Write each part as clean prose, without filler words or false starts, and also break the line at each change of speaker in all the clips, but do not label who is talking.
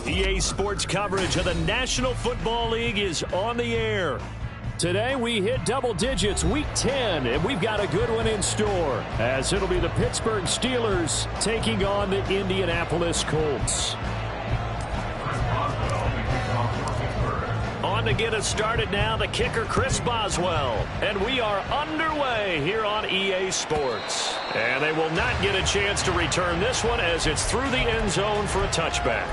EA Sports coverage of the National Football League is on the air. Today we hit double digits, Week 10, and we've got a good one in store, as it'll be the Pittsburgh Steelers taking on the Indianapolis Colts. On to get us started now, the kicker Chris Boswell. And we are underway here on EA Sports. And they will not get a chance to return this one as it's through the end zone for a touchback.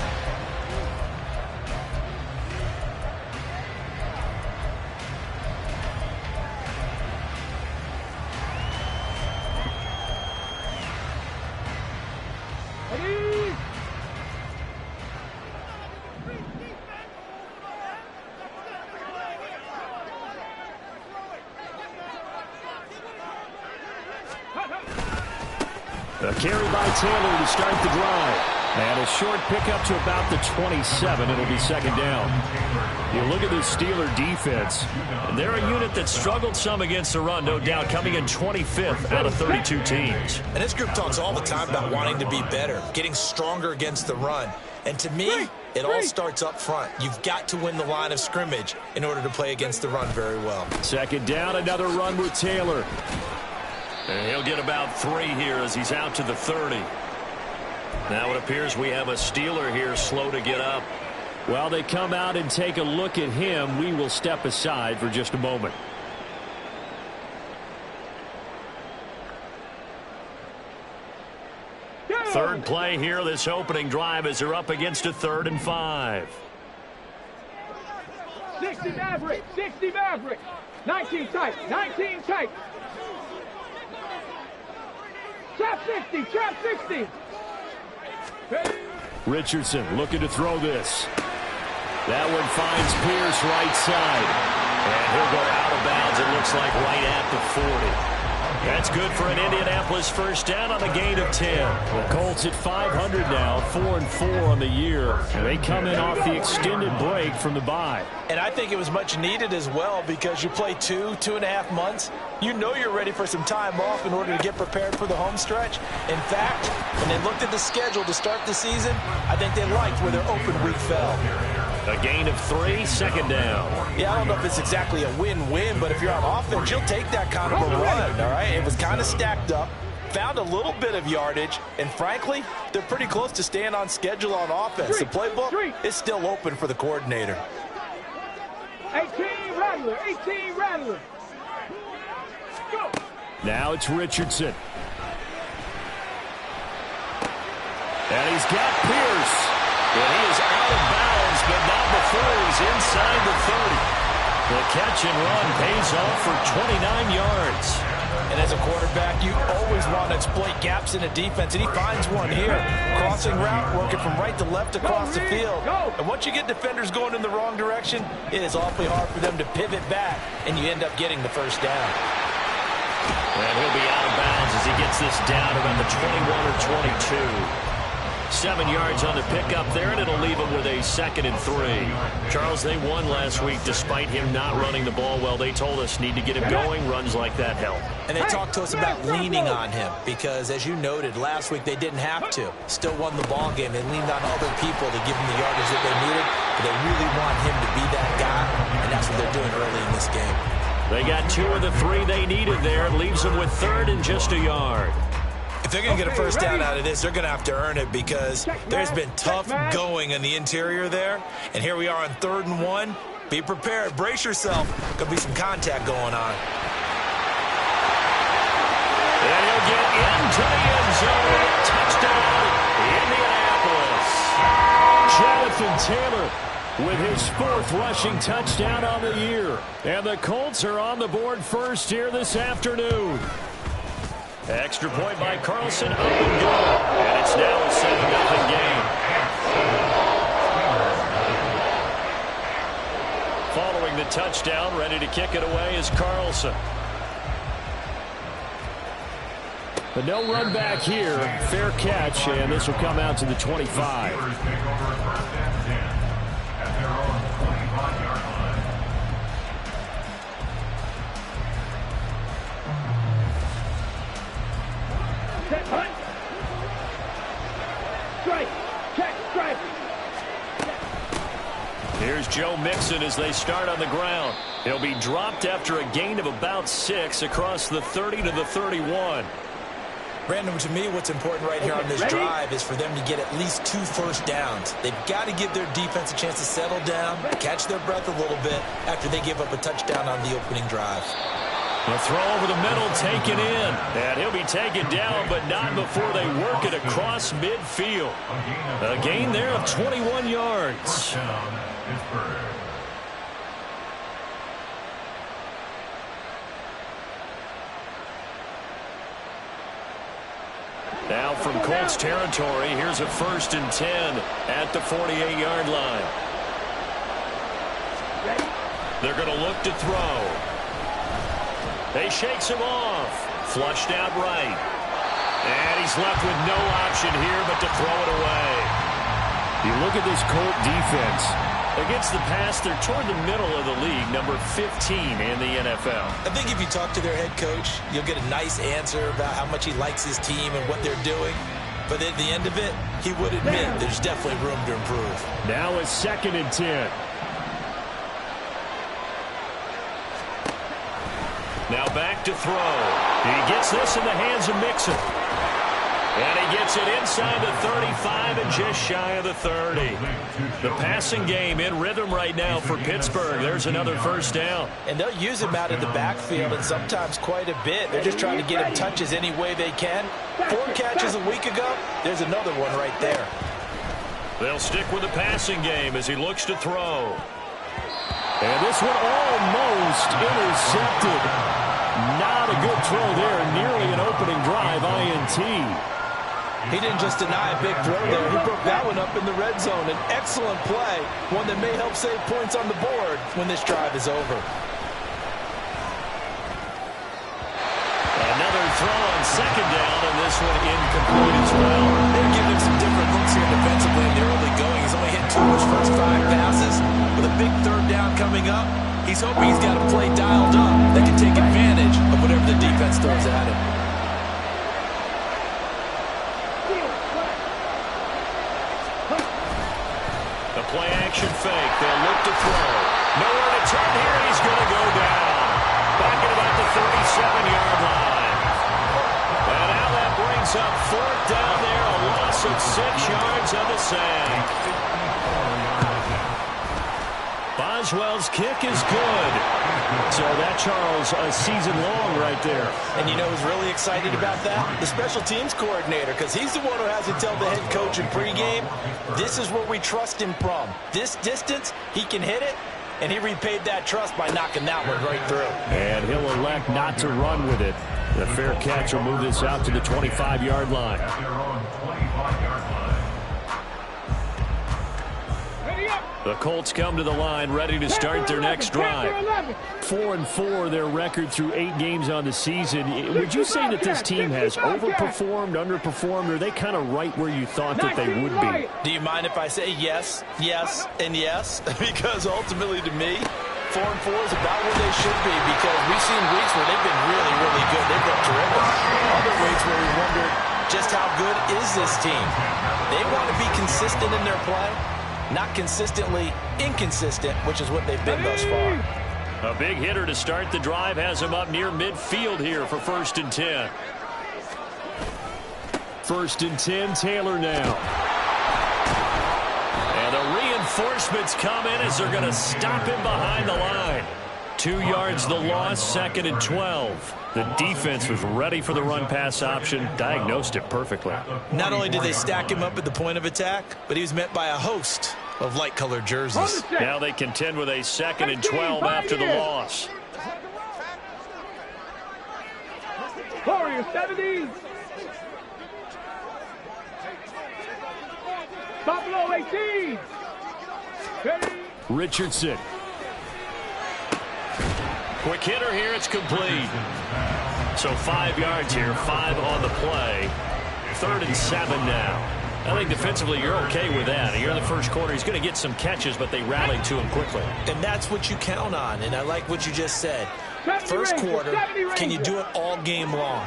A carry by Taylor to start the drive. And a short pickup to about the 27. It'll be second down. You look at the Steeler defense. They're a unit that struggled some against the run, no doubt, coming in 25th out of 32 teams.
And this group talks all the time about wanting to be better, getting stronger against the run. And to me, it all starts up front. You've got to win the line of scrimmage in order to play against the run very well.
Second down, another run with Taylor. And he'll get about 3 here as he's out to the 30. Now it appears we have a Steeler here slow to get up. While they come out and take a look at him, we will step aside for just a moment. Third play here, this opening drive, as they're up against a 3rd and 5.
60 Maverick, 60 Maverick. 19 tight, 19 tight. Trap 60, trap 60.
Richardson looking to throw this. That one finds Pierce right side. And he'll go out of bounds, it looks like, right at the 40. That's good for an Indianapolis first down on the gain of 10. The Colts at 500 now, 4-4 on the year. And they come in off the extended break from the bye.
And I think it was much needed as well, because you play 2.5 months. You know you're ready for some time off in order to get prepared for the home stretch. In fact, when they looked at the schedule to start the season, I think they liked where their open week fell.
A gain of 3, second down.
Yeah, I don't know if it's exactly a win-win, but if you're on offense, you'll take that kind of a run, all right? It was kind of stacked up, found a little bit of yardage, and frankly, they're pretty close to staying on schedule on offense. The playbook is still open for the coordinator.
18 Rattler, 18 Rattler. Go.
Now it's Richardson. And he's got Pierce. And he is out of bounds, but not before he's inside the 30. The catch and run pays off for 29 yards.
And as a quarterback, you always want to exploit gaps in a defense, and he finds one here. Crossing route, working from right to left across the field. And once you get defenders going in the wrong direction, it is awfully hard for them to pivot back, and you end up getting the first down.
And he'll be out of bounds as he gets this down around the 21 or 22. 7 yards on the pickup there, and it'll leave him with a 2nd and 3. Charles, they won last week despite him not running the ball well. They told us need to get him going. Runs like that help.
And they talked to us about leaning on him because, as you noted, last week they didn't have to. Still won the ball game. They leaned on other people to give them the yardage that they needed, but they really want him to be that guy, and that's what they're doing early in this game.
They got 2 of the 3 they needed there. It leaves them with 3rd and just a yard.
If they're going to get a first down out of this, they're going to have to earn it because there's been tough going in the interior there. And here we are on 3rd and 1. Be prepared. Brace yourself. Could be some contact going on.
And he'll get into the end zone. Touchdown, Indianapolis. Jonathan Taylor with his 4th rushing touchdown on the year. And the Colts are on the board first here this afternoon. Extra point by Carlson, up and good. And it's now a 7-0 game. Following the touchdown, ready to kick it away is Carlson.
But no run back here. Fair catch, and this will come out to the 25.
Here's Joe Mixon as they start on the ground. He'll be dropped after a gain of about 6 across the 30 to the 31.
Brandon, to me, what's important right here on this drive is for them to get at least 2 first downs. They've got to give their defense a chance to settle down, catch their breath a little bit after they give up a touchdown on the opening drive.
The throw over the middle taken in. And he'll be taken down, but not before they work it across midfield. A gain there of 21 yards. Now from Colts territory, here's a 1st and 10 at the 48-yard line. They're going to look to throw. They shakes him off. Flushed out right. And he's left with no option here but to throw it away.
You look at this Colt defense.
Against the pass, they're toward the middle of the league, number 15 in the NFL.
I think if you talk to their head coach, you'll get a nice answer about how much he likes his team and what they're doing. But at the end of it, he would admit there's definitely room to improve.
Now it's 2nd and 10.
Now back to throw. He gets this in the hands of Mixon. And he gets it inside the 35 and just shy of the 30. The passing game in rhythm right now for Pittsburgh. There's another 1st down.
And they'll use him out of the backfield and sometimes quite a bit. They're just trying to get him touches any way they can. 4 catches a week ago. There's another one right there.
They'll stick with the passing game as he looks to throw. And this one almost intercepted. Not a good throw there. Nearly an opening drive INT.
He didn't just deny a big throw there. He broke that one up in the red zone. An excellent play. One that may help save points on the board when this drive is over.
Another throw on 2nd down, and this one incomplete as well.
They're giving him some different looks here defensively in the early going. He's only hit 2 of his first 5 passes. With a big 3rd down coming up, he's hoping he's got a play dialed up that can take advantage of whatever the defense throws at him.
Play action fake. They'll look to throw. Nowhere to turn here. He's going to go down. Back at about the 37-yard line. And now that brings up 4th down there. A loss of 6 yards on the sack. Boswell's kick is good.
So that, Charles, a season long right there.
And you know who's really excited about that? The special teams coordinator, because he's the one who has to tell the head coach in pregame, this is where we trust him from. This distance, he can hit it, and he repaid that trust by knocking that one right through.
And he'll elect not to run with it. The fair catch will move this out to the 25-yard line.
The Colts come to the line ready to start their next drive.
4-4 their record through 8 games on the season. Would you say that this team has overperformed, underperformed, or are they kind of right where you thought that they would be?
Do you mind if I say yes, yes, and yes? Because ultimately to me, 4-4 is about where they should be, because we've seen weeks where they've been really, really good. They've looked terrific. Other weeks where we wondered just how good is this team. They want to be consistent in their play. Not consistently inconsistent, which is what they've been thus far.
A big hitter to start the drive has him up near midfield here for 1st and 10.
1st and 10, Taylor now.
And the reinforcements come in as they're going to stop him behind the line. 2 yards the loss, 2nd and 12. The defense was ready for the run-pass option, diagnosed it perfectly.
Not only did they stack him up at the point of attack, but he was met by a host of light-colored jerseys.
Now they contend with a 2nd and 12 after the loss.
Tiger 70. Buffalo 18.
Richardson.
Quick hitter here. It's complete. So 5 yards here, 5 on the play. 3rd and 7 now. I think defensively you're okay with that. Here in the first quarter, he's going to get some catches, but they rallied to him quickly.
And that's what you count on, and I like what you just said. First quarter, can you do it all game long?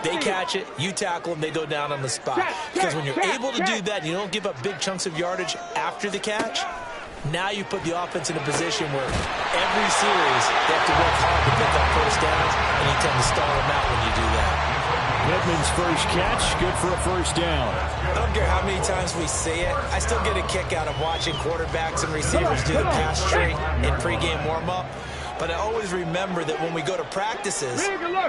They catch it, you tackle them, they go down on the spot. Because when you're able to do that, you don't give up big chunks of yardage after the catch. Now you put the offense in a position where every series they have to work hard to pick up first downs, and you tend to stall them out when you do that.
Pittman's first catch, good for a first down.
I don't care how many times we see it. I still get a kick out of watching quarterbacks and receivers do the pass tree in pregame warm-up. But I always remember that when we go to practices,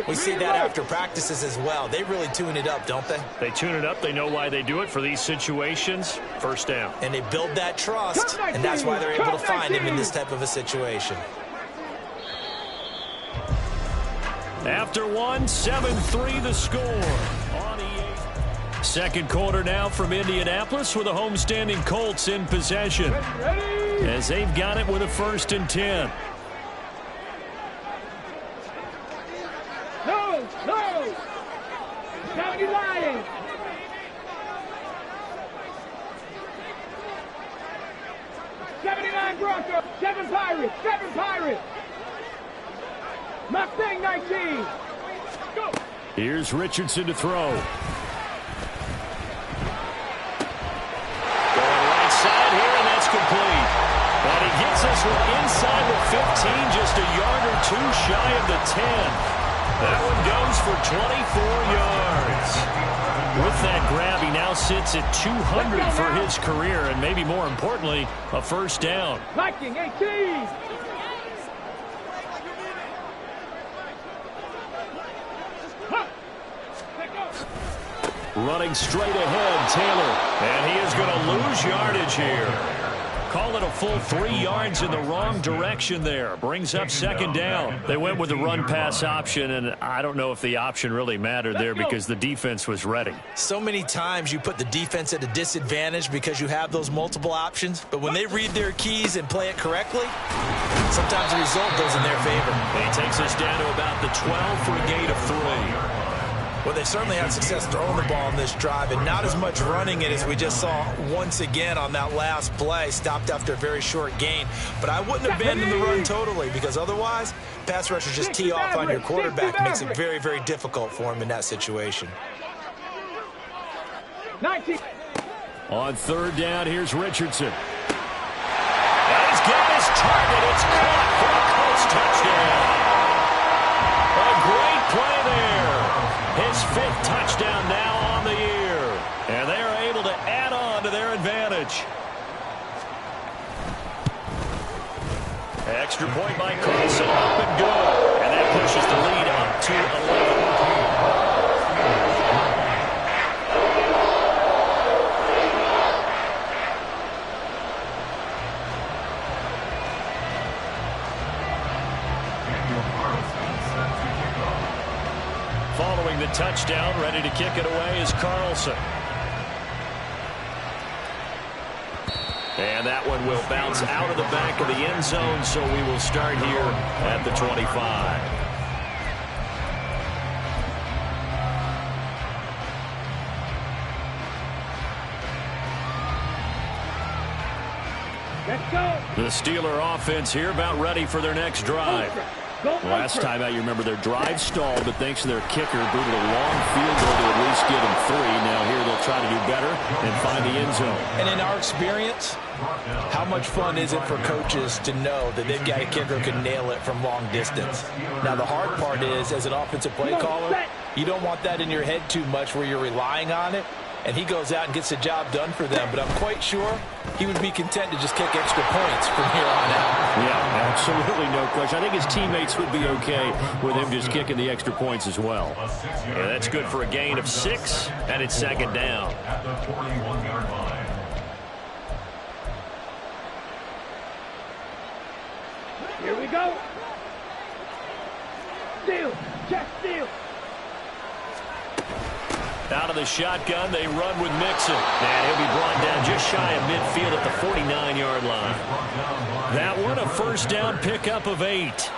we see that after practices as well. They really tune it up, don't they?
They tune it up. They know why they do it for these situations. First down.
And they build that trust, and that's why they're able to find him in this type of a situation.
After one, 7-3 the score. On EA. Second quarter now from Indianapolis with the homestanding Colts in possession. As they've got it with a 1st and 10.
No! 70 Lions! '79 Broncos! 7 Pirates! Mustang 19! Go!
Here's Richardson to throw.
Going right side here, and that's complete. But he gets this one inside the 15, just a yard or 2 shy of the 10. That one goes for 24 yards. With that grab, he now sits at 200 for his career, and maybe more importantly, a first down.
Viking 18!
Running straight ahead, Taylor. And he is going to lose yardage here. Call it a full 3 yards in the wrong direction there. Brings up 2nd down. They went with the run-pass option, and I don't know if the option really mattered there because the defense was ready.
So many times you put the defense at a disadvantage because you have those multiple options, but when they read their keys and play it correctly, sometimes the result goes in their favor.
He takes us down to about the 12 for a gain of 3.
Well, they certainly had success throwing the ball on this drive, and not as much running it as we just saw once again on that last play. Stopped after a very short gain. But I wouldn't abandon the run totally, because otherwise, pass rushers just tee off on your quarterback. Makes it very, very difficult for him in that situation.
19.
On 3rd down, here's Richardson.
And he's got his target. It's caught for a Colts touchdown. A great play there. His 5th touchdown now on the year. And they are able to add on to their advantage. Extra point by Carlson, up and good. And that pushes the lead up to 11. Following the touchdown, ready to kick it away is Carlson. And that one will bounce out of the back of the end zone, so we will start here at the 25.
Let's go!
The Steeler offense here about ready for their next drive. Last time out, you remember their drive stalled, but thanks to their kicker, booted a long field goal to at least get them 3. Now here they'll try to do better and find the end zone.
And in our experience, how much fun is it for coaches to know that they've got a kicker who can nail it from long distance? Now, the hard part is, as an offensive play caller, you don't want that in your head too much where you're relying on it. And he goes out and gets the job done for them. But I'm quite sure he would be content to just kick extra points from here on out.
Yeah, absolutely no question. I think his teammates would be okay with him just kicking the extra points as well.
Yeah, that's good for a gain of 6, and it's 2nd down.
Here we go. Steal. Check steal.
Out of the shotgun, they run with Mixon. And he'll be brought down just shy of midfield at the 49-yard line. That one, a first down pickup of 8.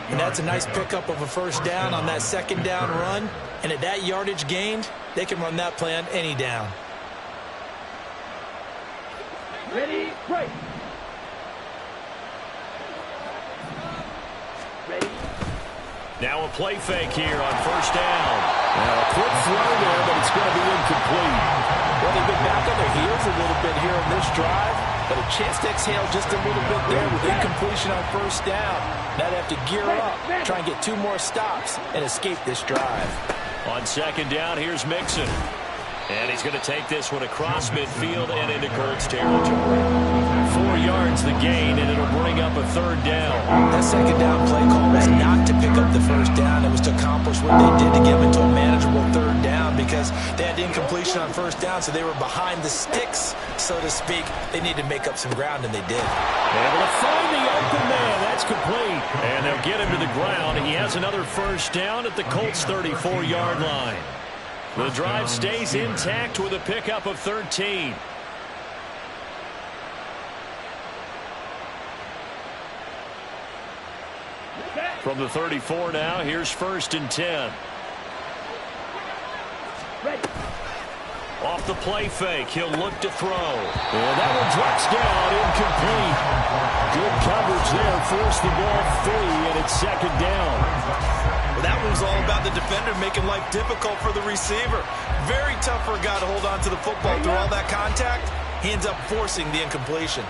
And that's a nice pickup of a first down on that second down run. And at that yardage gained, they can run that play on any down.
Ready, break. Ready.
Now a play fake here on first down.
Now a quick throw there, but it's going to be incomplete.
Well, they've been back on their heels a little bit here in this drive, but a chance to exhale just a little bit there with incompletion on first down. Now they have to gear up, try and get 2 more stops, and escape this drive.
On second down, here's Mixon. And he's going to take this one across midfield and into Colts territory. 4 yards the gain, and it'll bring up a third down.
That second down play call was not to pick up the first down. It was to accomplish what they did to get them into a manageable third down because they had incompletion on first down, so they were behind the sticks, so to speak. They needed to make up some ground, and they did.
Able to find the open man. That's complete. And they'll get him to the ground. He has another first down at the Colts' 34-yard line. The drive stays intact with a pickup of 13. From the 34 now, here's first and 10.
Ready.
Off the play fake, he'll look to throw. And that one drops down, incomplete. Good coverage there, forced the ball free, and it's second down.
Well, that one was all about the defender making life difficult for the receiver. Very tough for a guy to hold on to the football through all that contact. He ends up forcing the incompletion.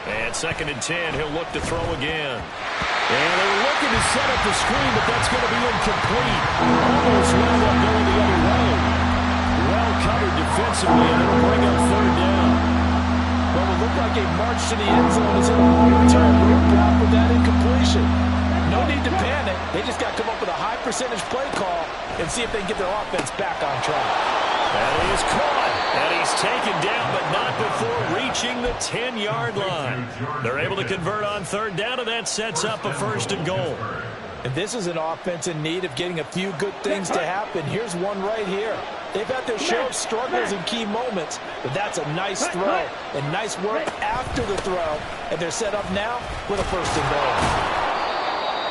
And second and 10, he'll look to throw again. And they were looking to set up the screen, but that's going to be incomplete. Almost wound up going the other way. Well covered defensively, and it'll bring up third down.
Well, it looked like a march to the end zone is in a long-term roadblock with that incompletion. No need to panic. They just got to come up with a high percentage play call and see if they can get their offense back on track.
And he is caught, and he's taken down, but not before reaching the 10-yard line. They're able to convert on third down, and that sets up a first and goal.
And this is an offense in need of getting a few good things to happen. Here's one right here. They've had their share of struggles in key moments, but that's a nice throw and nice work after the throw. And they're set up now with a first and goal.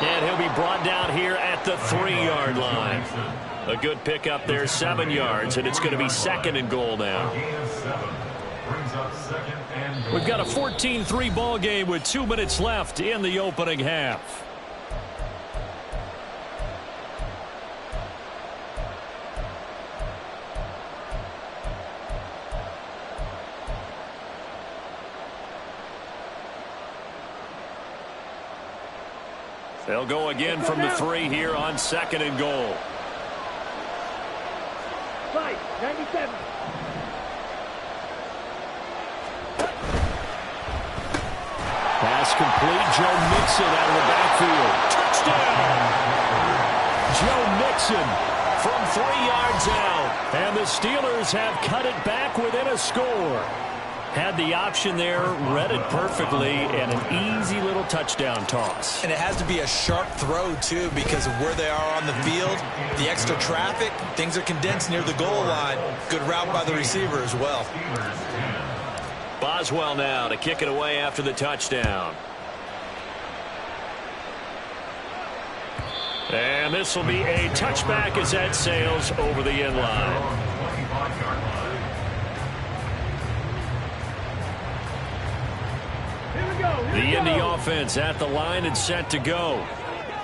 And he'll be brought down here at the 3-yard line. A good pickup there, 7 yards, and it's going to be second and goal now. We've got a 14-3 ball game with 2 minutes left in the opening half. They'll go again from the 3 here on second and goal.
Right, 97.
Pass complete. Joe Mixon out of the backfield. Touchdown! Joe Mixon from 3 yards out. And the Steelers have cut it back within a score. Had the option there, read it perfectly, and an easy little touchdown toss.
And it has to be a sharp throw, too, because of where they are on the field. The extra traffic, things are condensed near the goal line. Good route by the receiver as well.
Boswell now to kick it away after the touchdown. And this will be a touchback as that sails over the end line. The Indy offense at the line and set to go.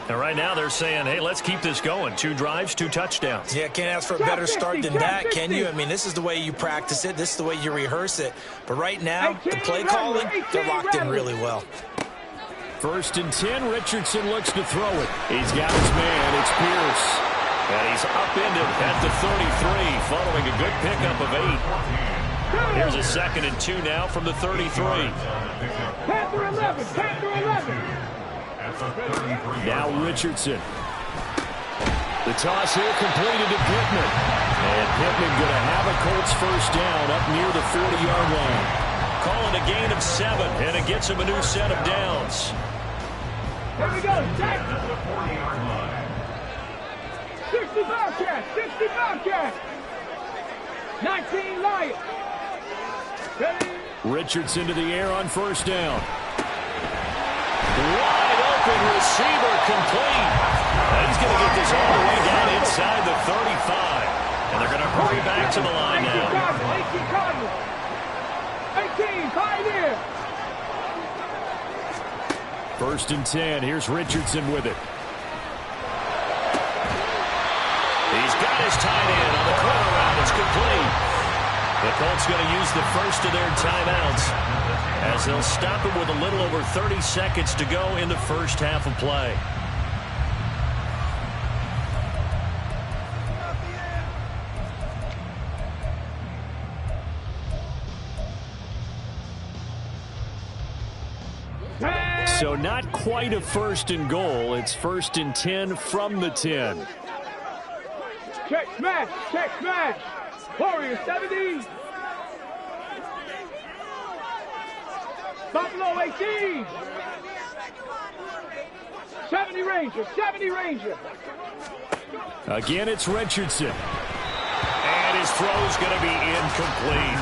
And right now they're saying, hey, let's keep this going. 2 drives, 2 touchdowns.
Yeah, can't ask for a better start than that, can you? I mean, this is the way you practice it. This is the way you rehearse it. But right now, the play calling, they're locked in really well.
First and 10, Richardson looks to throw it. He's got his man, it's Pierce. And he's upended at the 33, following a good pickup of 8. Here's a second and 2 now from the 33.
Panther 11, Panther 11.
Now Richardson. The toss here completed to Pittman. And Pittman going to have a Colts first down up near the 40-yard line. Calling a gain of 7, and it gets him a new set of downs.
Here we go, Jack. 6 60 Bobcat, 60 Bobcat. 19 Lion. Ready?
Richardson to the air on first down. Wide open receiver complete. He's going to get this all the way down inside the 35. And they're going to hurry back to the line now.
18 Cardinals. 18 Pioneer.
First and 10. Here's Richardson with it. He's got his tight end on the corner route. It's complete. The Colts going to use the first of their timeouts as they'll stop it with a little over 30 seconds to go in the first half of play. So not quite a first and goal. It's first and 10 from the 10.
Check smash, check smash. Warrior 70. Buffalo 18. 70 Ranger, 70 Ranger.
Again, it's Richardson. And his throw's going to be incomplete.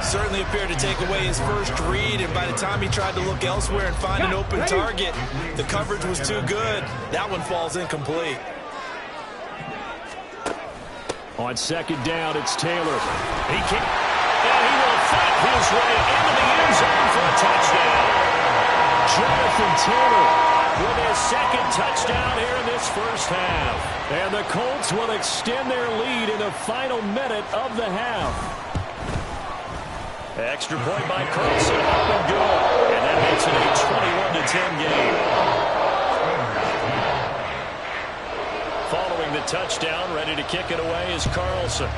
Certainly appeared to take away his first read, and by the time he tried to look elsewhere and find an open target, the coverage was too good. That one falls incomplete.
On second down, it's Taylor. He can't, and he will fight his way into the end zone for a touchdown. Jonathan Taylor with his second touchdown here in this first half. And the Colts will extend their lead in the final minute of the half. Extra point by Carlson, up and good. And that makes it a 21-10 game. Following the touchdown, ready to kick it away is Carlson.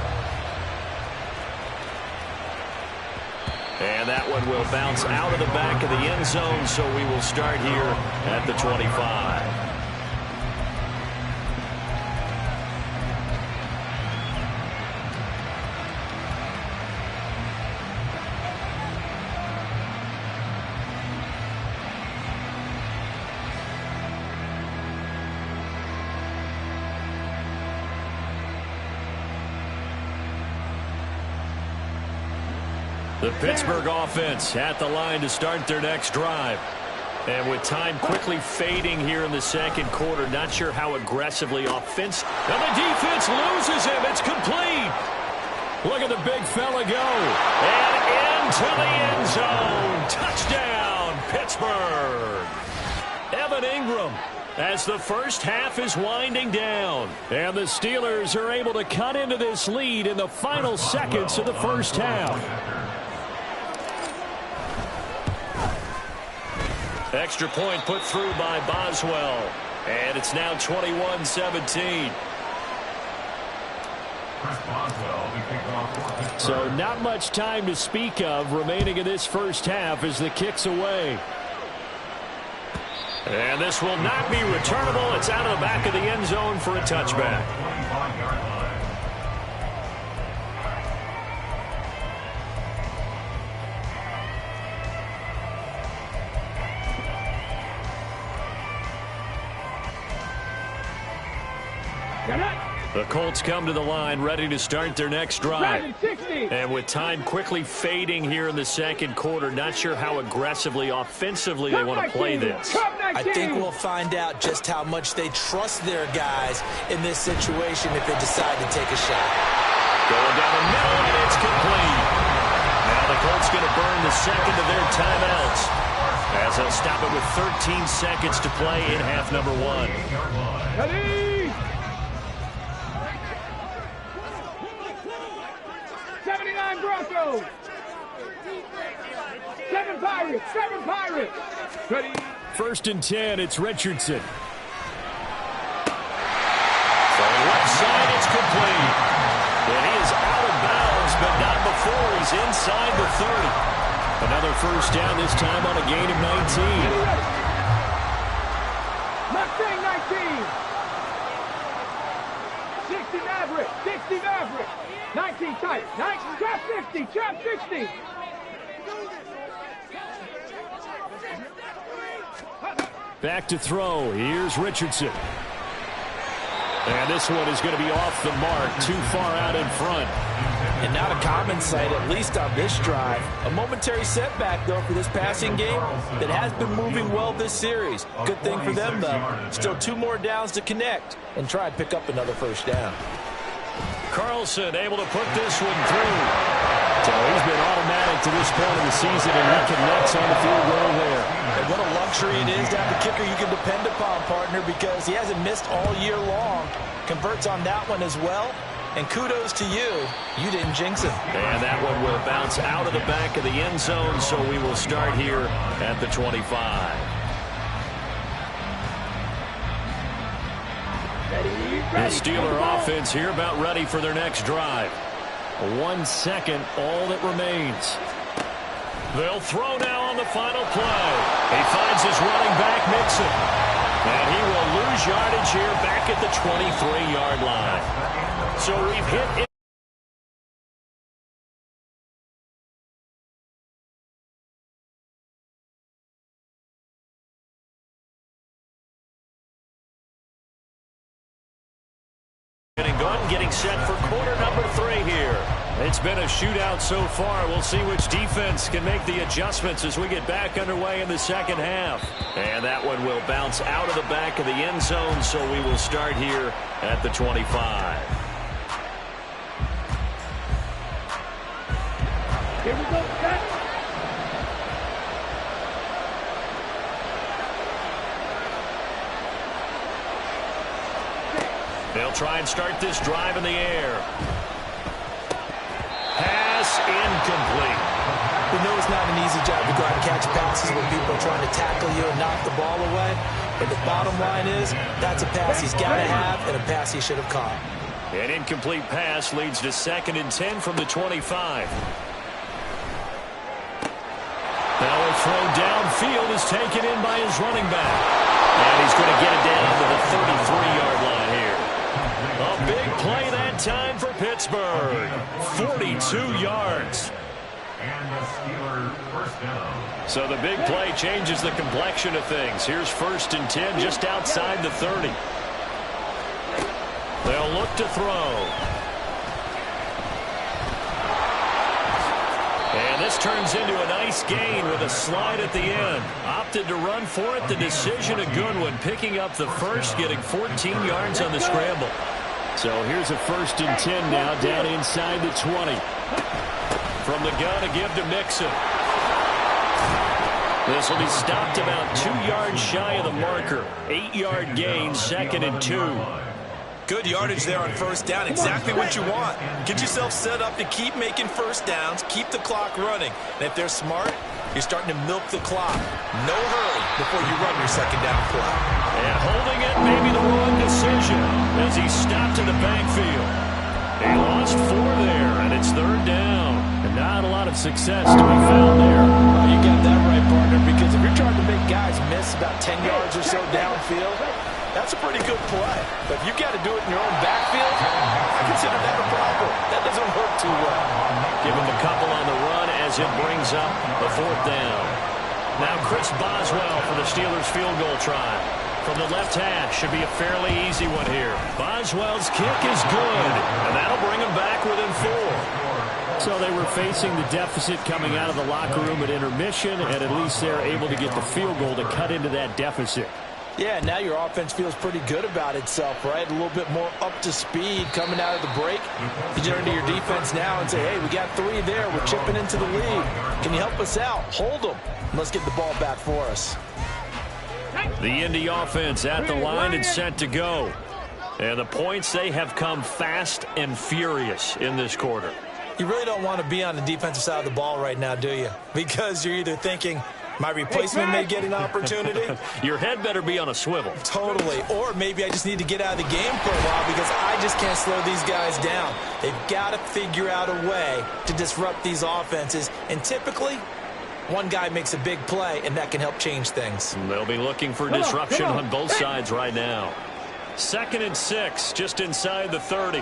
And that one will bounce out of the back of the end zone, so we will start here at the 25. The Pittsburgh offense at the line to start their next drive. And with time quickly fading here in the second quarter, not sure how aggressively offensive. And the defense loses him. It's complete. Look at the big fella go. And into the end zone. Touchdown, Pittsburgh. Evan Ingram as the first half is winding down. And the Steelers are able to cut into this lead in the final seconds of the first half. Extra point put through by Boswell. And it's now 21-17. So not much time to speak of remaining in this first half as the kick's away. And this will not be returnable. It's out of the back of the end zone for a touchback. The Colts come to the line ready to start their next drive. And with time quickly fading here in the second quarter, not sure how aggressively, offensively they want to play this.
I think we'll find out just how much they trust their guys in this situation if they decide to take a shot.
Going down the middle, and it's complete. Now the Colts going to burn the second of their timeouts as they'll stop it with 13 seconds to play in half number one.
Ready? 79 Broncos. 7 Pirates. 7 Pirates. Ready?
First and 10, it's Richardson.
From the left side, it's complete. And he is out of bounds, but not before he's inside the 30.
Another first down, this time on a gain of 19.
Mustang 19. 60 Maverick. 60 Maverick. 19 tight. 19. Trap 60. Trap 60.
Back to throw. Here's Richardson. And this one is going to be off the mark, too far out in front.
And not a common sight, at least on this drive. A momentary setback, though, for this passing game that has been moving well this series. Good thing for them, though. Still 2 more downs to connect and try and pick up another first down.
Carlson able to put this one through. So he's been automatic to this point of the season, and he connects on the field goal there.
And what a luxury it is to have a kicker you can depend upon, partner, because he hasn't missed all year long. Converts on that one as well. And kudos to you. You didn't jinx him.
And that one will bounce out of the back of the end zone, so we will start here at the 25. The Steeler offense here about ready for their next drive. 1 second, all that remains. They'll throw now on the final play. He finds his running back, Mixon. And he will lose yardage here back at the 23-yard line. So we've hit it. Getting set for quarter number 3 here. It's been a shootout so far. We'll see which defense can make the adjustments as we get back underway in the second half. And that one will bounce out of the back of the end zone, so we will start here at the 25.
Here we go, set.
They'll try and start this drive in the air. Pass incomplete.
We know it's not an easy job to go out and catch passes when people are trying to tackle you and knock the ball away. But the bottom line is, that's a pass he's got to have and a pass he should have caught.
An incomplete pass leads to 2nd and 10 from the 25. Now a throw downfield is taken in by his running back. And he's going to get it down to the 33-yard line here. A big play that time for Pittsburgh. 42 yards.
And the Steelers first down.
So the big play changes the complexion of things. Here's 1st and 10 just outside the 30. They'll look to throw. And this turns into a nice gain with a slide at the end. Opted to run for it. The decision a good one. Picking up the first, getting 14 yards on the scramble. So here's a 1st and 10 now down inside the 20. From the gun to give to Mixon. This will be stopped about 2 yards shy of the marker. 8-yard gain, 2nd and 2.
Good yardage there on 1st down. Exactly what you want. Get yourself set up to keep making 1st downs, keep the clock running. And if they're smart, you're starting to milk the clock. No hurry before you run your 2nd down play.
And holding it may be the wrong decision as he stopped in the backfield. He lost 4 there, and it's 3rd down. And not a lot of success to be found there.
You got that right, partner, because if you're trying to make guys miss about 10 yards or so downfield, that's a pretty good play. But if you've got to do it in your own backfield, I consider that a problem. That doesn't work too well.
Give him a couple on the run as it brings up the 4th down. Now Chris Boswell for the Steelers field goal try. From the left hash, should be a fairly easy one here. Boswell's kick is good, and that'll bring him back within 4. So they were facing the deficit coming out of the locker room at intermission, and at least they're able to get the field goal to cut into that deficit.
Yeah, now your offense feels pretty good about itself, right? A little bit more up to speed coming out of the break. You turn to your defense now and say, hey, we got 3 there. We're chipping into the lead. Can you help us out? Hold them. Let's get the ball back for us.
The Indy offense at the line and set to go. And the points, they have come fast and furious in this quarter.
You really don't want to be on the defensive side of the ball right now, do you? Because you're either thinking, my replacement may get an opportunity.
Your head better be on a swivel.
Totally. Or maybe I just need to get out of the game for a while because I just can't slow these guys down. They've got to figure out a way to disrupt these offenses. And typically, one guy makes a big play, and that can help change things.
They'll be looking for disruption on both sides right now. 2nd and 6, just inside the 30.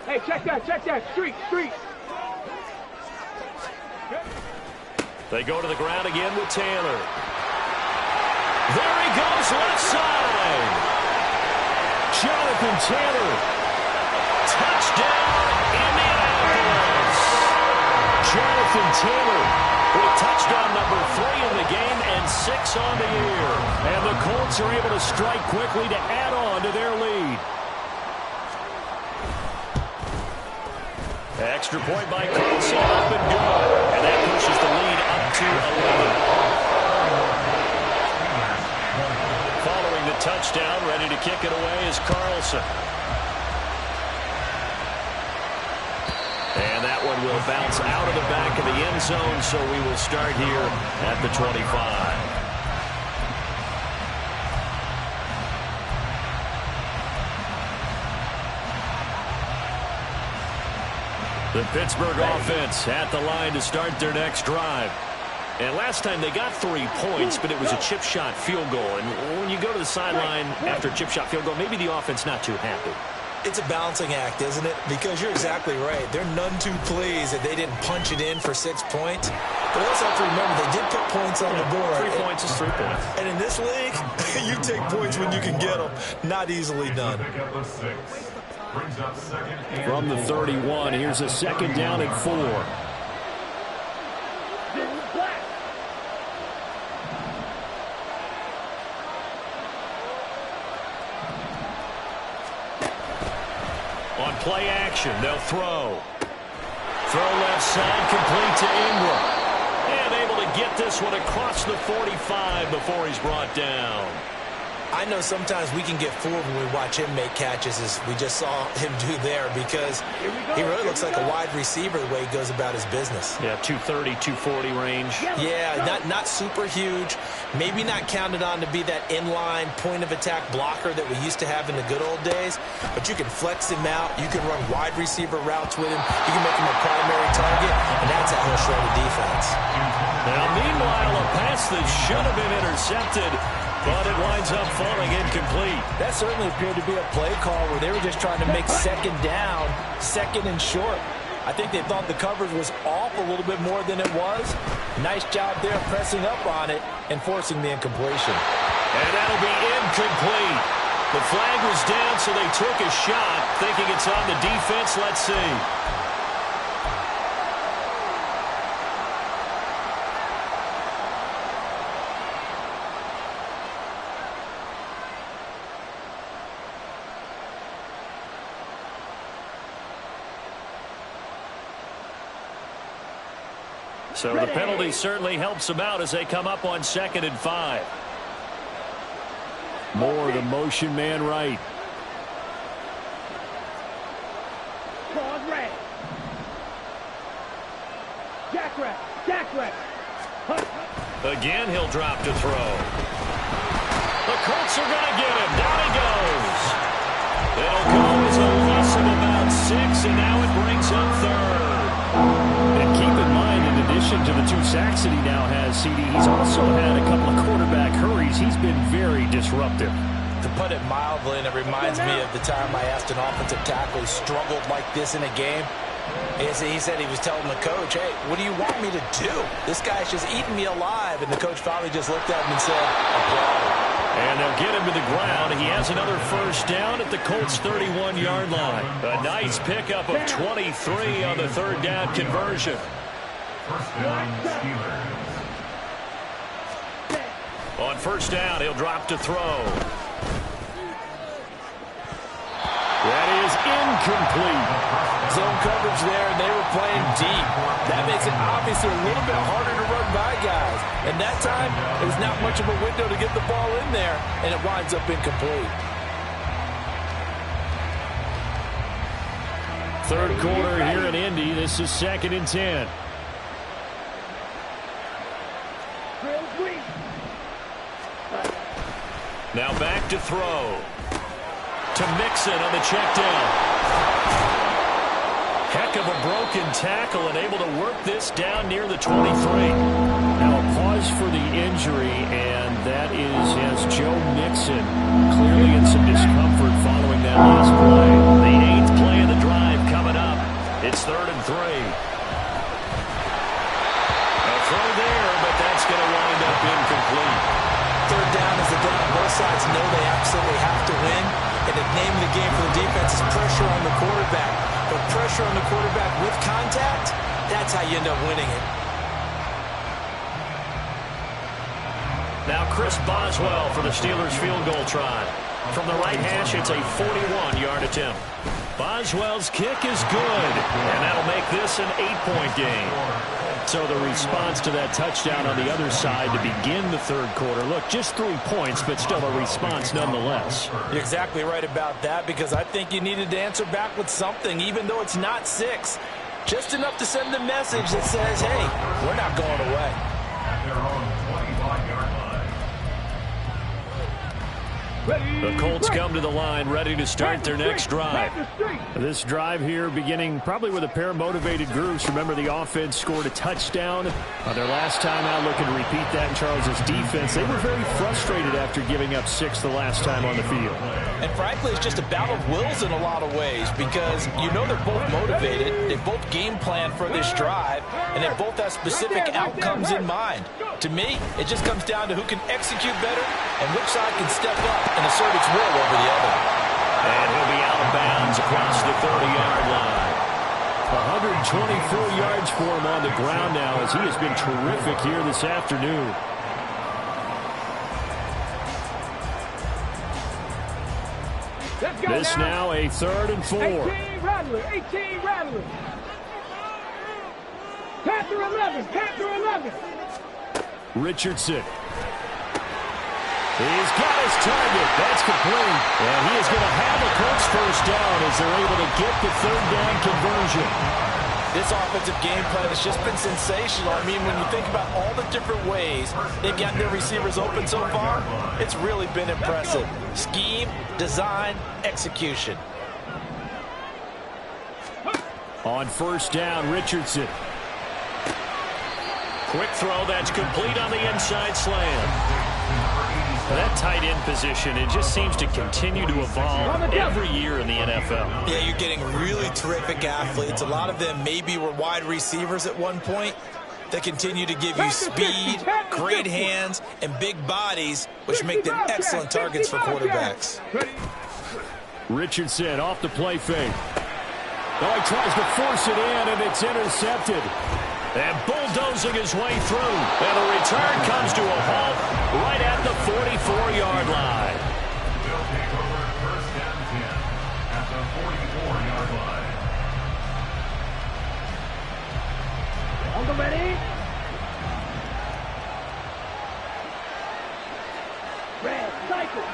Hey, check that. Street.
They go to the ground again with Taylor. There he goes, left side. Jonathan Jonathan Taylor. Touchdown, Indianapolis. Jonathan Taylor with touchdown number 3 in the game and 6 on the year. And the Colts are able to strike quickly to add on to their lead. Extra point by Colts, up and good. And that pushes the lead up to 11. Following the touchdown, ready to kick it away is Carlson. And that one will bounce out of the back of the end zone, so we will start here at the 25. The Pittsburgh offense at the line to start their next drive. And last time they got 3 points, but it was a chip shot field goal. And when you go to the sideline after a chip shot field goal, maybe the offense not too happy.
It's a balancing act, isn't it? Because you're exactly right. They're none too pleased that they didn't punch it in for 6 points. But also have to remember, they did put points on the board.
3 points is 3 points.
And in this league, you take points when you can get them. Not easily done.
From the 31, here's a second down and 4. On play action, they'll throw. Throw left side, complete to Ingram. And able to get this one across the 45 before he's brought down.
I know sometimes we can get fooled when we watch him make catches, as we just saw him do there, because he really looks like a wide receiver the way he goes about his business.
Yeah, 230, 240 range.
Yeah, not super huge. Maybe not counted on to be that inline point-of-attack blocker that we used to have in the good old days, but you can flex him out. You can run wide receiver routes with him. You can make him a primary target, and that's how he'll show the defense.
Now, meanwhile, a pass that should have been intercepted, but it winds up falling incomplete.
That certainly appeared to be a play call where they were just trying to make second down, second and short. I think they thought the coverage was off a little bit more than it was. Nice job there pressing up on it and forcing the incompletion.
And that'll be incomplete. The flag was down, so they took a shot, thinking it's on the defense. Let's see. So the penalty certainly helps them out as they come up on 2nd and 5. Moore, the motion man right.
Pause red. Jack.
Again, he'll drop to throw. The Colts are going to get him. Down he goes. It'll go as a loss of about 6, and now it brings up 3rd. And keep in mind, in addition to the 2 sacks that he now has, CD, he's also had a couple of quarterback hurries. He's been very disruptive.
To put it mildly, and it reminds me of the time I asked an offensive tackle who struggled like this in a game. He said he was telling the coach, hey, what do you want me to do? This guy's just eating me alive. And the coach finally just looked at him and said, applaud.
And they'll get him to the ground. He has another first down at the Colts' 31-yard line. A nice pickup of 23 on the 3rd down conversion.
First down, Steelers.
On first down, he'll drop to throw. That is incomplete.
Zone coverage there, and they were playing deep. That makes it obviously a little bit harder to run by guys. And that time, there's not much of a window to get the ball in there, and it winds up incomplete.
3rd quarter here in Indy. This is 2nd and 10. Now back to throw. To Mixon on the check down. Heck of a broken tackle and able to work this down near the 23. Now a pause for the injury, and that is as Joe Mixon clearly in some discomfort following that last play. The 8th play of the drive coming up. It's 3rd and 3. A throw there, but that's going to wind up incomplete.
3rd down is the down. Both sides know they absolutely have to win. And the name of the game for the defense is pressure on the quarterback. But pressure on the quarterback with contact, that's how you end up winning it.
Now Chris Boswell for the Steelers field goal try. From the right hash, it's a 41-yard attempt. Boswell's kick is good, and that'll make this an 8-point game. So the response to that touchdown on the other side to begin the third quarter. Look, just 3 points, but still a response nonetheless.
You're exactly right about that, because I think you needed to answer back with something, even though it's not 6. Just enough to send the message that says, hey, we're not going away.
At their own 25-yard line.
The Colts come to the line ready to start their next drive. This drive here beginning probably with a pair of motivated groups. Remember, the offense scored a touchdown on their last time out, looking to repeat that in Charles's defense. They were very frustrated after giving up 6 the last time on the field.
And frankly, it's just a battle of wills in a lot of ways, because you know they're both motivated, they both game plan for this drive, and they both have specific outcomes in mind. To me, it just comes down to who can execute better and which side can step up and assert its will over the other.
And he'll be out of bounds across the 30-yard line. 124 yards for him on the ground now, as he has been terrific here this afternoon. This now a 3rd and 4.
18 Rattler, 18 Rattler. Panther 11, Panther 11.
Richardson. He's got his target. That's complete. And he is going to have a Colts first down as they're able to get the 3rd down conversion.
This offensive game plan has just been sensational. I mean, when you think about all the different ways they've gotten their receivers open so far, it's really been impressive. Scheme, design, execution.
On first down, Richardson. Quick throw, that's complete on the inside slam. That tight end position, it just seems to continue to evolve every year in the NFL.
Yeah, you're getting really terrific athletes. A lot of them maybe were wide receivers at one point. They continue to give you speed, great hands, and big bodies, which make them excellent targets for quarterbacks.
Richardson off the play fake. Oh, he tries to force it in, and it's intercepted. And bulldozing his way through. And the return comes to a halt right at the 44-yard line.
They'll take over first and 10 at the 44-yard line.
On the ready. Red cycle.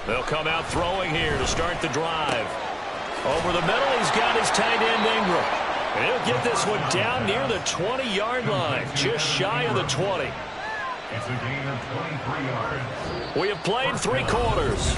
They'll come out throwing here to start the drive. Over the middle, he's got his tight end Ingram. And he'll get this one down near the 20-yard line, just shy of the 20.
It's a gain of 23 yards.
We have played 3 quarters.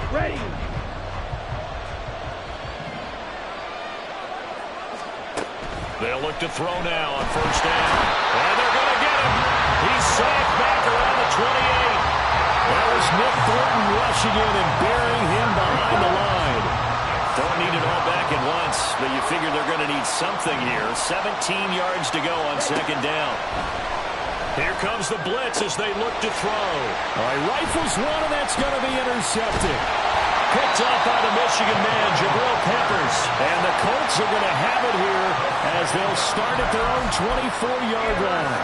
Ready.
They'll look to throw now on first down. And they're going to get him. He's sacked back around the 28. That was Nick Thornton rushing in and burying him behind the line. Don't need it all back at once, but you figure they're going to need something here. 17 yards to go on second down. Here comes the blitz as they look to throw. All right, rifles one, and that's going to be intercepted. Picked up by the Michigan man, Jabril Peppers. And the Colts are going to have it here as they'll start at their own 24-yard line.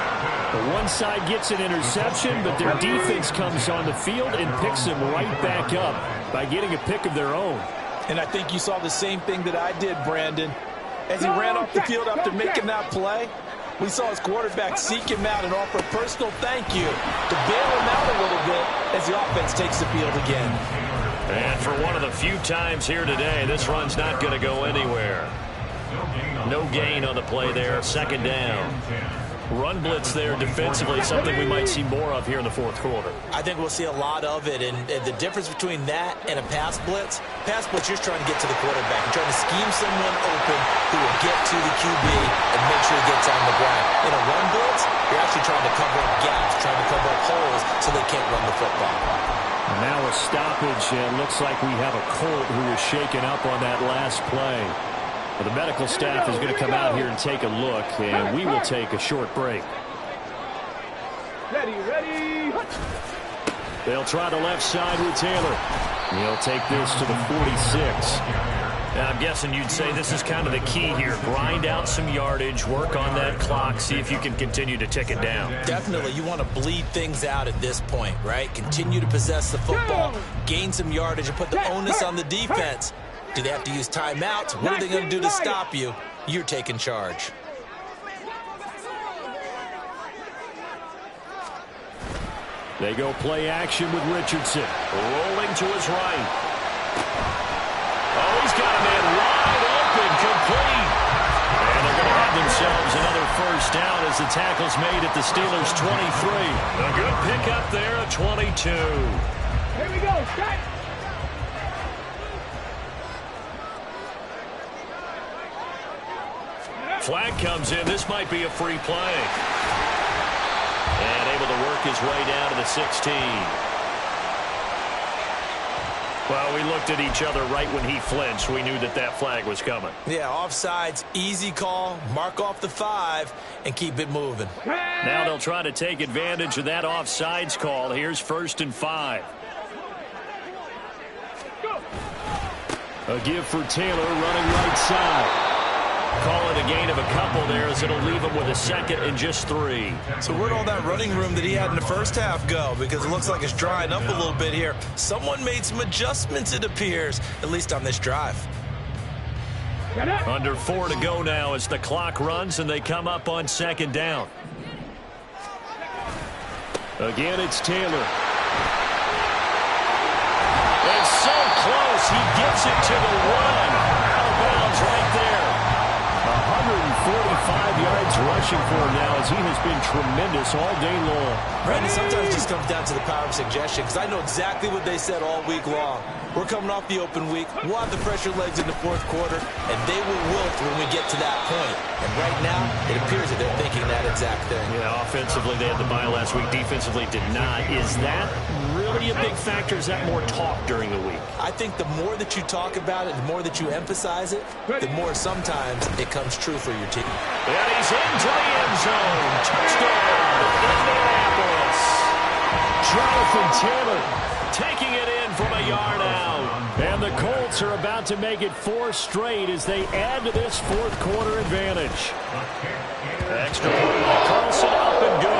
The one side gets an interception, but their defense comes on the field and picks them right back up by getting a pick of their own.
And I think you saw the same thing that I did, Brandon. As he ran off the field after making that play, we saw his quarterback seek him out and offer a personal thank you to bail him out a little bit as the offense takes the field again.
And for one of the few times here today, this run's not going to go anywhere. No gain on the play there, second down. Run blitz there defensively, something we might see more of here in the fourth quarter.
I think we'll see a lot of it, and the difference between that and a pass blitz, you're trying to get to the quarterback. You're trying to scheme someone open who will get to the QB and make sure he gets on the ground. In a run blitz, you're actually trying to so they can't run the football.
And now a stoppage, and looks like we have a Colt who was shaken up on that last play. Well, the medical staff is going to come out here and take a look, and we will take a short break.
Ready.
They'll try the left side with Taylor. He'll take this to the 46.
Now, I'm guessing you'd say this is kind of the key here. Grind out some yardage, work on that clock, see if you can continue to tick it down.
Definitely, you want to bleed things out at this point, right? Continue to possess the football, gain some yardage, and put the onus on the defense. Do they have to use timeouts? What are they going to do to stop you? You're taking charge.
They go play action with Richardson.
Rolling to his right. Oh, he's got a man wide open, complete. And they're going to have themselves another first down as the tackle's made at the Steelers' 23. A good pickup there at 22.
Here we go. Set.
Flag comes in. This might be a free play. And able to work his way down to the 16. Well, we looked at each other right when he flinched. We knew that that flag was coming.
Yeah, offsides, easy call, mark off the 5, and keep it moving.
Now they'll try to take advantage of that offsides call. Here's 1st and 5. A give for Taylor running right side. Call it a gain of a couple there as it'll leave him with a 2nd and just 3.
So where'd all that running room that he had in the first half go? Because it looks like it's drying up a little bit here. Someone made some adjustments, it appears, at least on this drive.
Under 4 to go now as the clock runs and they come up on 2nd down. Again, it's Taylor.
It's so close. He gets it to the 1. Out of bounds right there.
145 yards rushing for him now as he has been tremendous all day long.
Brandon, sometimes it just comes down to the power of suggestion, because I know exactly what they said all week long. We're coming off the open week. We'll have the pressure legs in the 4th quarter, and they will wilt when we get to that point. And right now, it appears that they're thinking that exact thing.
Yeah, offensively, they had the bye last week. Defensively, did not. Is that really a big factor? Is that more talk during the week?
I think the more that you talk about it, the more that you emphasize it, the more sometimes it comes true for your team.
And he's into the end zone. Touchdown, Indianapolis.
Jonathan Taylor taking it in from a yard out. And the Colts are about to make it 4 straight as they add to this 4th quarter advantage.
Extra point by Carlson, up and good.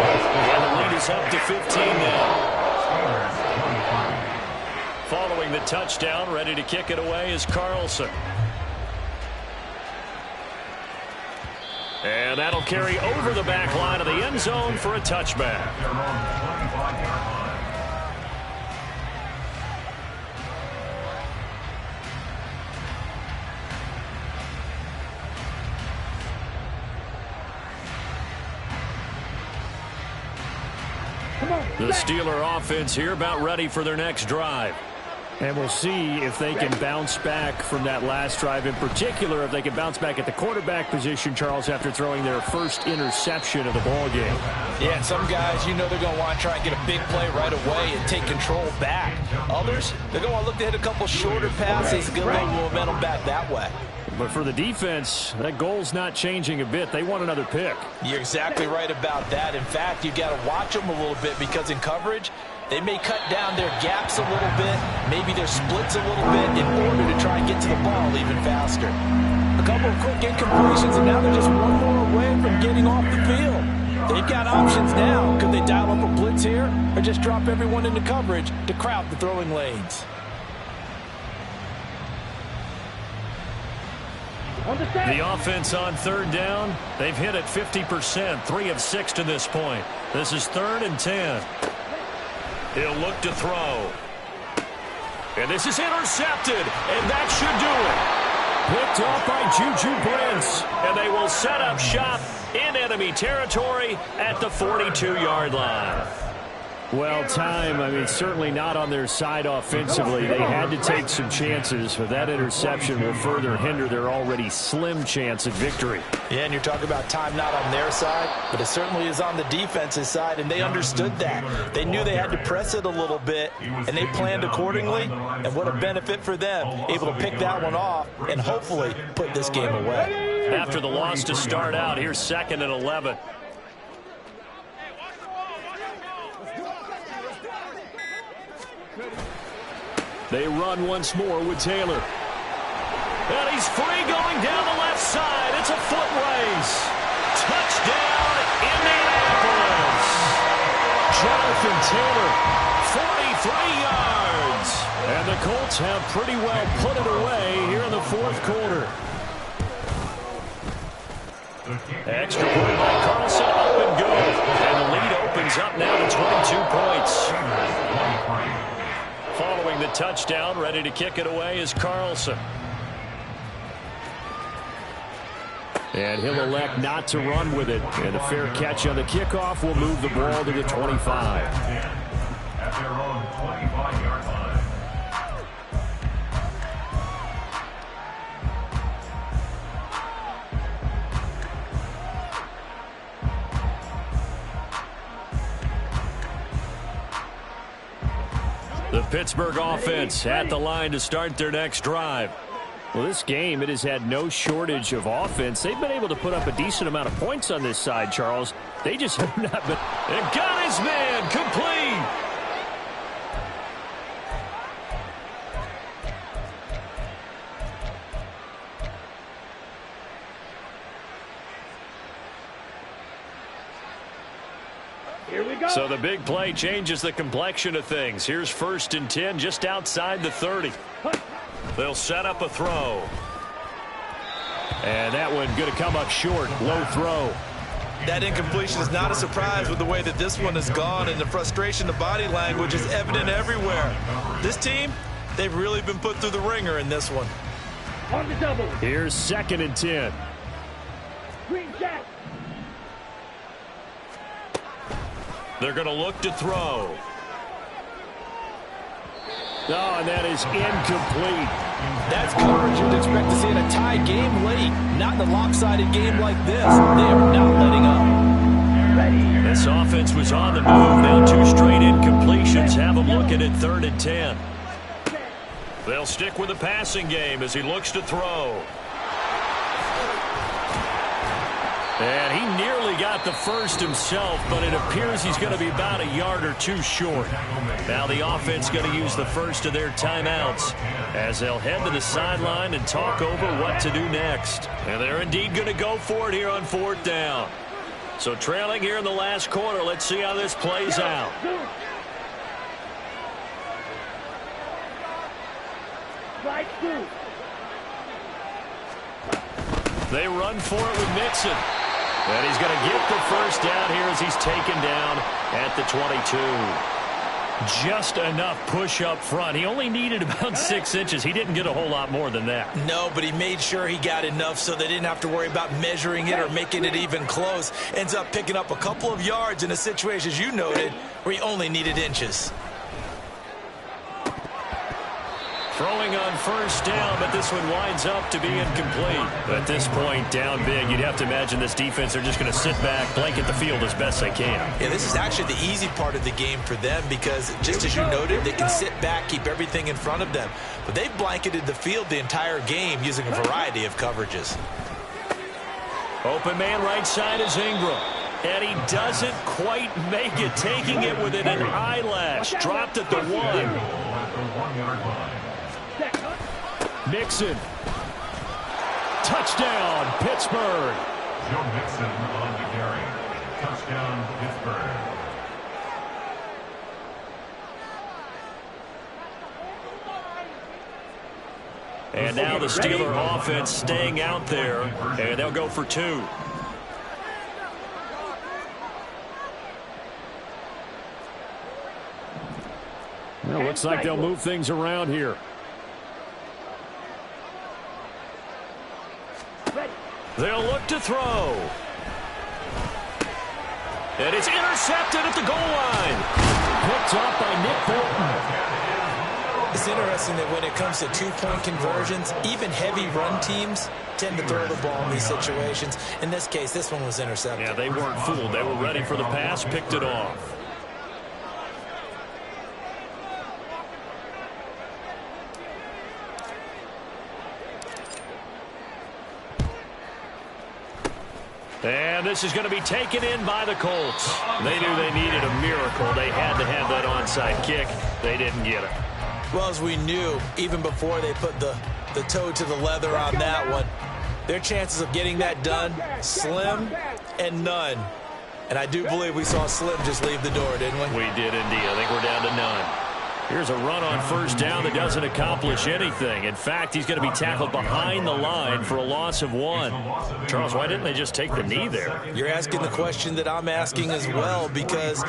And the lead is up to 15 now.
Following the touchdown, ready to kick it away is Carlson. And that'll carry over the back line of the end zone for a touchback. The Steeler offense here about ready for their next drive. And we'll see if they can bounce back from that last drive. In particular, if they can bounce back at the quarterback position, Charles, after throwing their first interception of the ball game.
Yeah, some guys, you know they're going to want to try and get a big play right away and take control back. Others, they're going to want to look to hit a couple shorter passes and get a little momentum back that way.
But for the defense, that goal's not changing a bit. They want another pick.
You're exactly right about that. In fact, you got to watch them a little bit because in coverage, they may cut down their gaps a little bit, maybe their splits a little bit in order to try and get to the ball even faster. A couple of quick incompletions, and now they're just one more away from getting off the field. They've got options now. Could they dial up a blitz here or just drop everyone into coverage to crowd the throwing lanes?
The offense on 3rd down, they've hit it 50%, 3 of 6 to this point. This is 3rd and 10.
He'll look to throw. And this is intercepted, and that should do it.
Picked off by Juju Brents.
And they will set up shop in enemy territory at the 42-yard line.
Well, time, I mean, certainly not on their side offensively. They had to take some chances, but that interception will further hinder their already slim chance at victory.
Yeah, and you're talking about time not on their side, but it certainly is on the defense's side, and they understood that. They knew they had to press it a little bit, and they planned accordingly, and what a benefit for them, able to pick that one off and hopefully put this game away.
After the loss to start out, here's 2nd and 11. They run once more with Taylor. And he's free going down the left side. It's a foot race. Touchdown, Indianapolis. Jonathan Taylor, 43 yards. And the Colts have pretty well put it away here in the 4th quarter. Extra point by Carlson, up and go. And the lead opens up now to 22 points. Following the touchdown, ready to kick it away is Carlson. And he'll elect not to run with it. And a fair catch on the kickoff will move the ball to the 25.
At their own 25-yard line.
The Pittsburgh offense at the line to start their next drive. Well, this game, it has had no shortage of offense. They've been able to put up a decent amount of points on this side, Charles. They just have not been. And got his man complete.
Here we go.
So the big play changes the complexion of things. Here's 1st and 10 just outside the 30. They'll set up a throw. And that one going to come up short. Low throw.
That incompletion is not a surprise with the way that this one has gone, and the frustration, the body language is evident everywhere. This team, they've really been put through the ringer in this one.
On the double.
Here's 2nd and 10.
Green jack.
They're going to look to throw. Oh, and that is incomplete.
That's coverage you'd expect to see in a tie game late, not in a lopsided game like this. They are not letting up.
This offense was on the move. Now 2 straight incompletions have them looking at 3rd and 10. They'll stick with the passing game as he looks to throw. And he nearly got the first himself, but it appears he's going to be about a yard or 2 short. Now the offense going to use the first of their timeouts as they'll head to the sideline and talk over what to do next. And they're indeed going to go for it here on 4th down. So trailing here in the last quarter, let's see how this plays out.
Strike 2.
They run for it with Mixon. And he's going to get the first down here as he's taken down at the 22. Just enough push up front. He only needed about 6 inches. He didn't get a whole lot more than that.
No, but he made sure he got enough so they didn't have to worry about measuring it or making it even close. Ends up picking up a couple of yards in a situation, as you noted, where he only needed inches.
Throwing on first down, but this one winds up to be incomplete. But at this point, down big, you'd have to imagine this defense, they're just going to sit back, blanket the field as best they can.
Yeah, this is actually the easy part of the game for them because, just as you noted, they can sit back, keep everything in front of them. But they've blanketed the field the entire game using a variety of coverages.
Open man right side is Ingram. And he doesn't quite make it, taking it within an eyelash. Dropped at the 1. Mixon. Touchdown, Pittsburgh.
Joe Mixon on the carry. Touchdown, Pittsburgh.
And now the Steeler offense staying out there, and they'll go for 2. Well, looks like they'll move things around here. They'll look to throw. And it's intercepted at the goal line. picked up by Nick Bolton.
It's interesting that when it comes to two-point conversions, even heavy run teams tend to throw the ball in these situations. In this case, this one was intercepted.
Yeah, they weren't fooled. They were ready for the pass, picked it off. And this is going to be taken in by the Colts. They knew they needed a miracle. They had to have that onside kick. They didn't get it.
Well, as we knew, even before they put the toe to the leather on that one, their chances of getting that done, slim and none. And I do believe we saw Slim just leave the door, didn't we?
We did indeed. I think we're down to none. Here's a run on first down that doesn't accomplish anything. In fact, he's going to be tackled behind the line for a loss of 1. Charles, why didn't they just take the knee there?
You're asking the question that I'm asking as well, because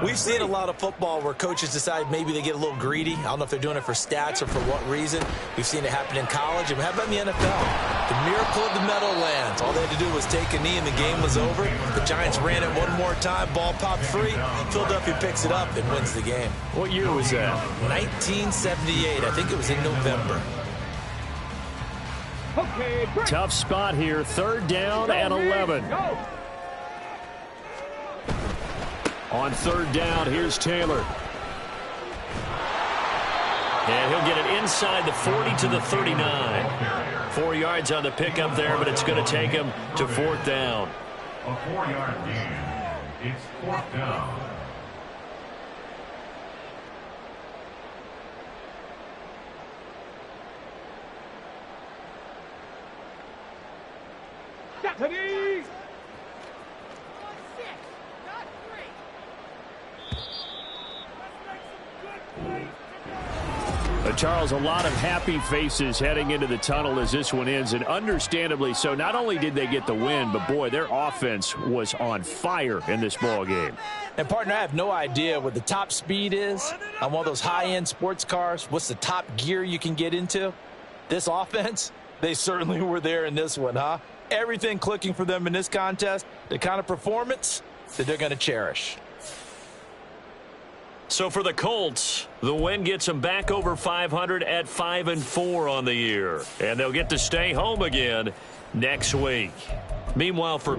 we've seen a lot of football where coaches decide maybe they get a little greedy. I don't know if they're doing it for stats or for what reason. We've seen it happen in college. And how about in the NFL? The miracle of the Meadowlands. All they had to do was take a knee and the game was over. The Giants ran it one more time. Ball popped free. Philadelphia picks it up and wins the game.
What year was that?
1978. I think it was in November.
Okay, break.
Tough spot here. 3rd down and 11.
Go.
On 3rd down, here's Taylor. And he'll get it inside the 40 to the 39. 4 yards on the pickup there, but it's going to take him to 4th down.
A 4-yard gain. It's 4th down.
Stephanie.
Charles, a lot of happy faces heading into the tunnel as this one ends, and understandably so. Not only did they get the win, but boy, their offense was on fire in this ball game.
And partner, I have no idea what the top speed is on one of those high-end sports cars. What's the top gear you can get into? This offense, they certainly were there in this one, huh? Everything clicking for them in this contest, the kind of performance that they're going to cherish.
So for the Colts, the win gets them back over 500 at 5-4 on the year. And they'll get to stay home again next week. Meanwhile, for